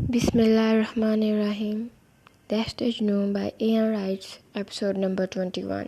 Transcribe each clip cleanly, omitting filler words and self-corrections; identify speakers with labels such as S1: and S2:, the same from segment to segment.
S1: Bismillahirrahmanirrahim. Dashed Noon by Ian Wright, episode number 21.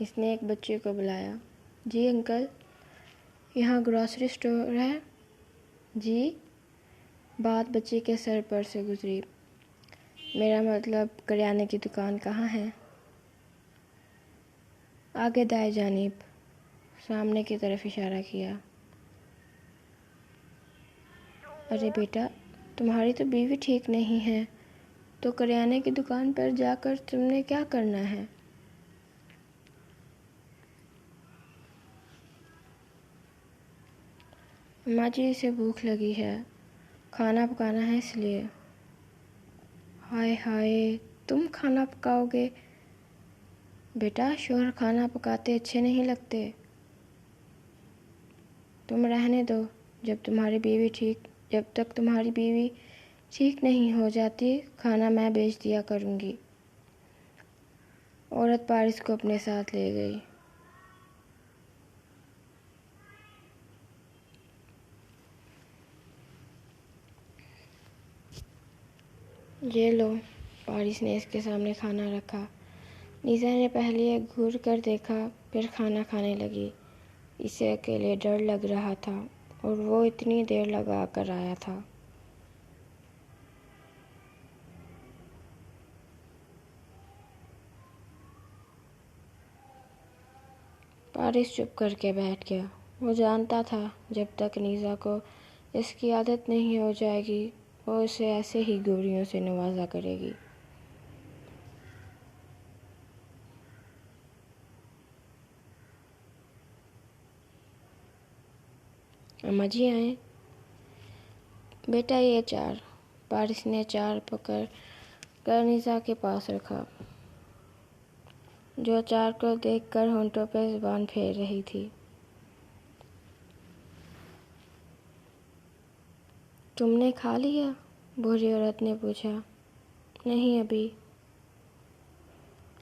S1: اس نے ایک بچے کو بلایا۔ جی انکل، یہاں گروسری اسٹور ہے؟ جی۔ بات بچے کے سر پر سے گزری۔ میرا مطلب کریانے کی دکان کہاں ہے؟ آگے دائیں جانب، سامنے کی طرف اشارہ کیا۔ ارے بیٹا، تمہاری تو بیوی ٹھیک نہیں ہے، تو کریانے کی دکان پر جا کر تم نے کیا کرنا ہے؟ اماں جی، اسے بھوک لگی ہے، کھانا پکانا ہے اس لیے۔ ہائے ہائے، تم کھانا پکاؤ گے؟ بیٹا، شوہر کھانا پکاتے اچھے نہیں لگتے۔ تم رہنے دو، جب تک تمہاری بیوی ٹھیک نہیں ہو جاتی کھانا میں بیچ دیا کروں گی۔ عورت پارس کو اپنے ساتھ لے گئی۔ یہ لو، پارس نے اس کے سامنے کھانا رکھا۔ نیزا نے پہلے گھور کر دیکھا، پھر کھانا کھانے لگی۔ اسے اکیلے ڈر لگ رہا تھا، اور وہ اتنی دیر لگا کر آیا تھا۔ پارس چپ کر کے بیٹھ گیا۔ وہ جانتا تھا جب تک نیزا کو اس کی عادت نہیں ہو جائے گی، وہ اسے ایسے ہی گوریوں سے نوازا کرے گی۔ اماں جی آئیں۔ بیٹا یہ اچار۔ پارس نے اچار پکڑ کر نیزا کے پاس رکھا، جو اچار کو دیکھ کر ہونٹوں پہ زبان پھیر رہی تھی۔ تم نے کھا لیا؟ بوڑھی عورت نے پوچھا۔ نہیں ابھی۔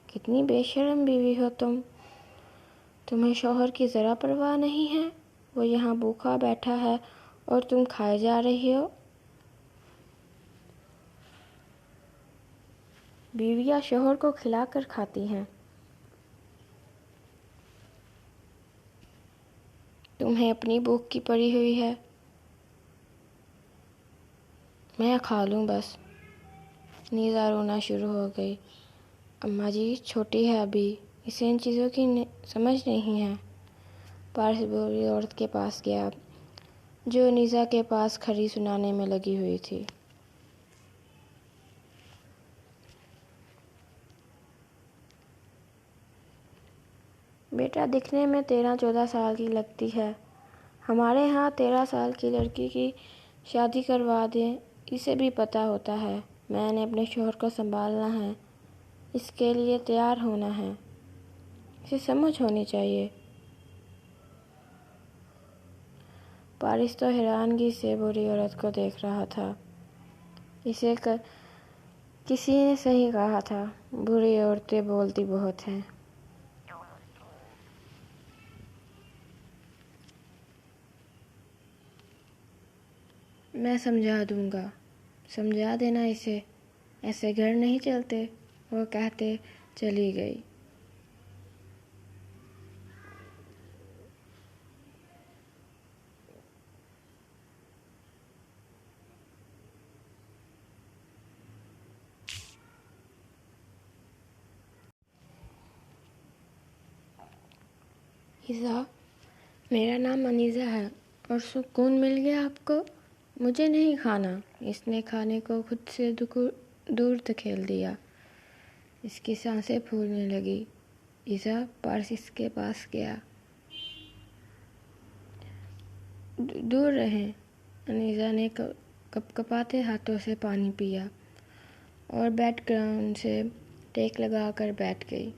S1: کتنی بے شرم بیوی ہو تم! تمہیں شوہر کی ذرا پرواہ نہیں ہے؟ وہ یہاں بھوکا بیٹھا ہے اور تم کھائے جا رہی ہو۔ بیویاں شوہر کو کھلا کر کھاتی ہیں۔ تمہیں اپنی بھوک کی پڑی ہوئی ہے۔ میں کھا لوں بس۔ نیزا رونا شروع ہو گئی۔ اماں جی چھوٹی ہے ابھی، اسے ان چیزوں کی سمجھ نہیں ہے۔ پارس بوڑھی عورت کے پاس گیا، جو نیزا کے پاس کھری سنانے میں لگی ہوئی تھی۔ بیٹا دکھنے میں 13-14 سال کی لگتی ہے۔ ہمارے ہاں 13 سال کی لڑکی کی شادی کروا دیں، اسے بھی پتہ ہوتا ہے میں نے اپنے شوہر کو سنبھالنا ہے، اس کے لیے تیار ہونا ہے، اسے سمجھ ہونی چاہیے۔ پارس تو حیرانگی سے بوڑھی عورت کو دیکھ رہا تھا۔ اسے کسی نے صحیح کہا تھا، بوڑھی عورتیں بولتی بہت ہیں۔ میں سمجھا دوں گا، سمجھا دینا اسے، ایسے گھر نہیں چلتے، وہ کہتے چلی گئی۔ نیزا، میرا نام انیزا ہے، اور سکون مل گیا آپ کو؟ مجھے نہیں کھانا۔ اس نے کھانے کو خود سے دور دھکیل دیا۔ اس کی سانسیں پھولنے لگی۔ نیزا، پارس اس کے پاس گیا۔ دور رہیں۔ انیزا نے کپکپاتے ہاتھوں سے پانی پیا اور بیک گراؤنڈ سے ٹیک لگا کر بیٹھ گئی۔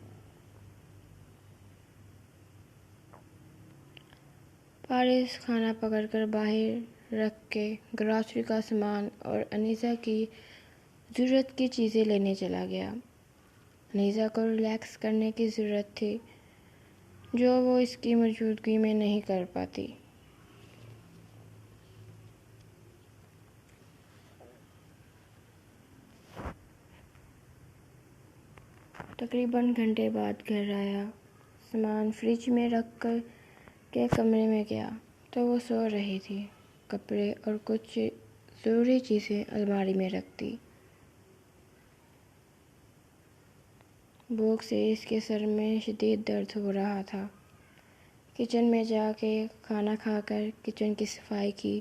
S1: پارس کھانا پکڑ کر باہر رکھ کے گروسری کا سامان اور انیزا کی ضرورت کی چیزیں لینے چلا گیا۔ انیزا کو ریلیکس کرنے کی ضرورت تھی، جو وہ اس کی موجودگی میں نہیں کر پاتی۔ تقریباً گھنٹے بعد گھر آیا۔ سامان فریج میں رکھ کر کے کمرے میں گیا تو وہ سو رہی تھی۔ کپڑے اور کچھ ضروری چیزیں الماری میں رکھ دی۔ بھوک سے اس کے سر میں شدید درد ہو رہا تھا۔ کچن میں جا کے کھانا کھا کر کچن کی صفائی کی۔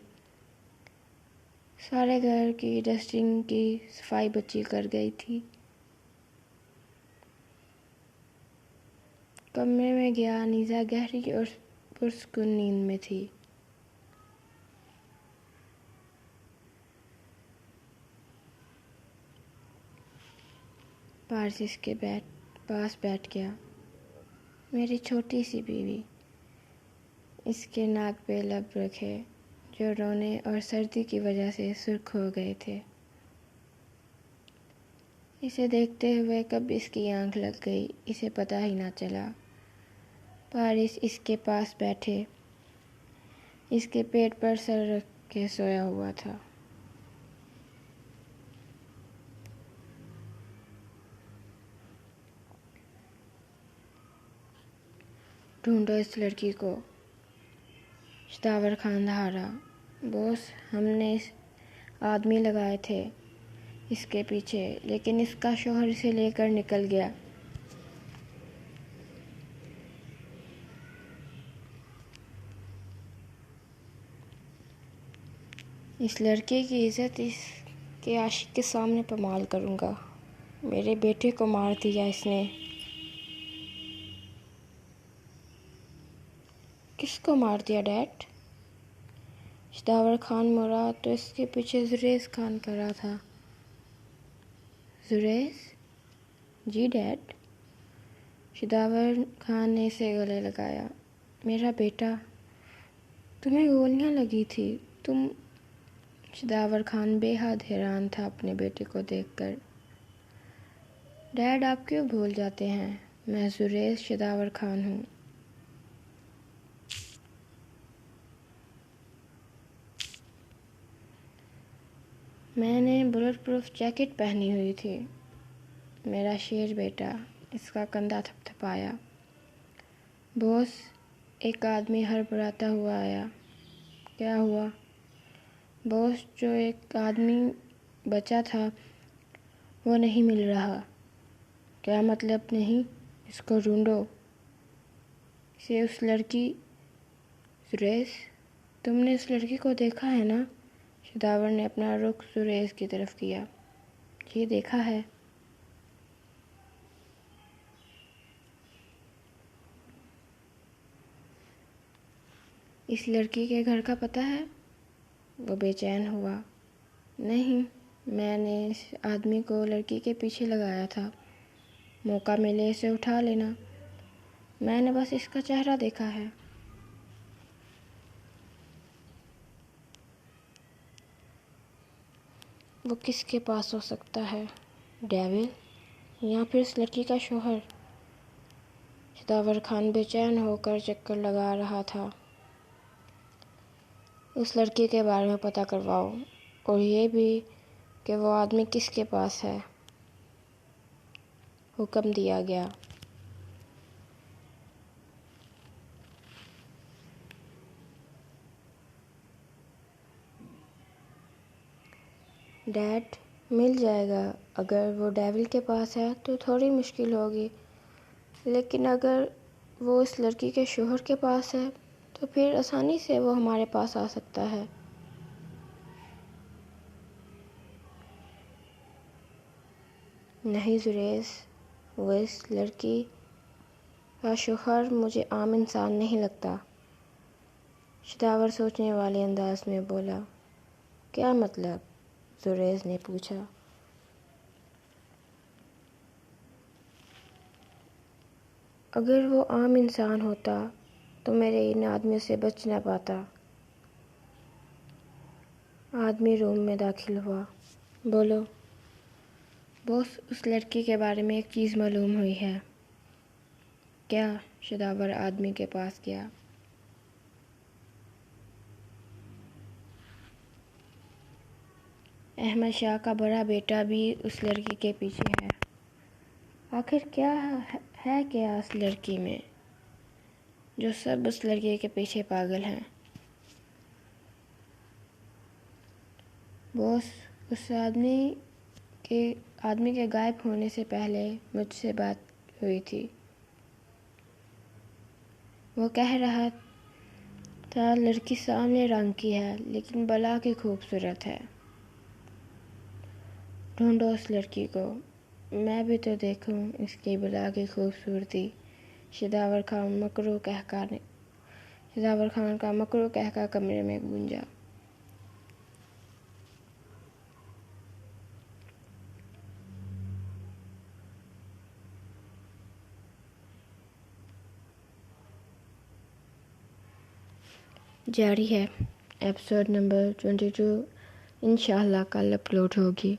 S1: سارے گھر کی ڈسٹنگ کی صفائی بچی کر گئی تھی۔ کمرے میں گیا، نیزا گہری اور پرسکون نیند میں تھی۔ پارس اس کے پاس بیٹھ گیا۔ میری چھوٹی سی بیوی، اس کے ناک پہ لب رکھے جو رونے اور سردی کی وجہ سے سرخ ہو گئے تھے۔ اسے دیکھتے ہوئے کب اس کی آنکھ لگ گئی اسے پتہ ہی نہ چلا۔ پارس اس کے پاس بیٹھے اس کے پیٹ پر سر رکھ کے سویا ہوا تھا۔ ڈھونڈو اس لڑکی کو، شداور خان دہارا۔ بوس، ہم نے آدمی لگائے تھے اس کے پیچھے، لیکن اس کا شوہر اسے لے کر نکل گیا۔ اس لڑکی کی عزت اس کے عاشق کے سامنے پامال کروں گا۔ میرے بیٹے کو مار دیا اس نے۔ کس کو مار دیا ڈیڈ؟ شداور خان مڑا تو اس کے پیچھے زریز خان کھڑا تھا۔ زریز؟ جی ڈیڈ۔ شداور خان نے اسے گلے لگایا۔ میرا بیٹا، تمہیں گولیاں لگی تھی، تم… شداور خان بے حد حیران تھا اپنے بیٹے کو دیکھ کر۔ ڈیڈ، آپ کیوں بھول جاتے ہیں؟ میں زریز شداور خان ہوں۔ میں نے بلٹ پروف جیکٹ پہنی ہوئی تھی۔ میرا شیر بیٹا، اس کا کندھا تھپتھپایا۔ بوس، ایک آدمی ہڑبڑاتا ہوا آیا۔ کیا ہوا؟ بوس، جو ایک آدمی بچا تھا وہ نہیں مل رہا۔ کیا مطلب نہیں؟ اس کو ڈھونڈو، اسے اس لڑکی… زریز، تم نے اس لڑکی کو دیکھا ہے نا؟ شداور نے اپنا رخ زریز کی طرف کیا۔ جی دیکھا ہے۔ اس لڑکی کے گھر کا پتہ ہے؟ وہ بے چین ہوا۔ نہیں، میں نے اس آدمی کو لڑکی کے پیچھے لگایا تھا، موقع ملے اسے اٹھا لینا۔ میں نے بس اس کا چہرہ دیکھا ہے۔ وہ کس کے پاس ہو سکتا ہے؟ ڈیول یا پھر اس لڑکی کا شوہر؟ شداور خان بے چین ہو کر چکر لگا رہا تھا۔ اس لڑکی کے بارے میں پتہ کرواؤ، اور یہ بھی کہ وہ آدمی کس کے پاس ہے۔ حکم دیا گیا۔ ڈیڈ، مل جائے گا۔ اگر وہ ڈیول کے پاس ہے تو تھوڑی مشکل ہوگی، لیکن اگر وہ اس لڑکی کے شوہر کے پاس ہے تو پھر آسانی سے وہ ہمارے پاس آ سکتا ہے۔ نہیں زریز، وہ اس لڑکی کا شوہر مجھے عام انسان نہیں لگتا۔ شداور سوچنے والے انداز میں بولا۔ کیا مطلب؟ زریز نے پوچھا۔ اگر وہ عام انسان ہوتا تو میرے ان آدمیوں سے بچ نہ پاتا۔ آدمی روم میں داخل ہوا۔ بولو۔ بوس، اس لڑکی کے بارے میں ایک چیز معلوم ہوئی ہے۔ کیا؟ شداور آدمی کے پاس گیا۔ احمد شاہ کا بڑا بیٹا بھی اس لڑکی کے پیچھے ہے۔ آخر کیا ہے کیا اس لڑکی میں؟ جو سب اس لڑکی کے پیچھے پاگل ہیں۔ وہ اس آدمی کے غائب ہونے سے پہلے مجھ سے بات ہوئی تھی۔ وہ کہہ رہا تھا لڑکی سامنے رنگ کی ہے لیکن بلا کی خوبصورت ہے۔ ڈھونڈو اس لڑکی کو، میں بھی تو دیکھوں اس کی بلا کی خوبصورتی۔ شداور خان کا مکرو کہکا کمرے میں گونجا۔ جاری ہے، ایپیسوڈ نمبر 22 انشاءاللہ کل اپلوڈ ہوگی۔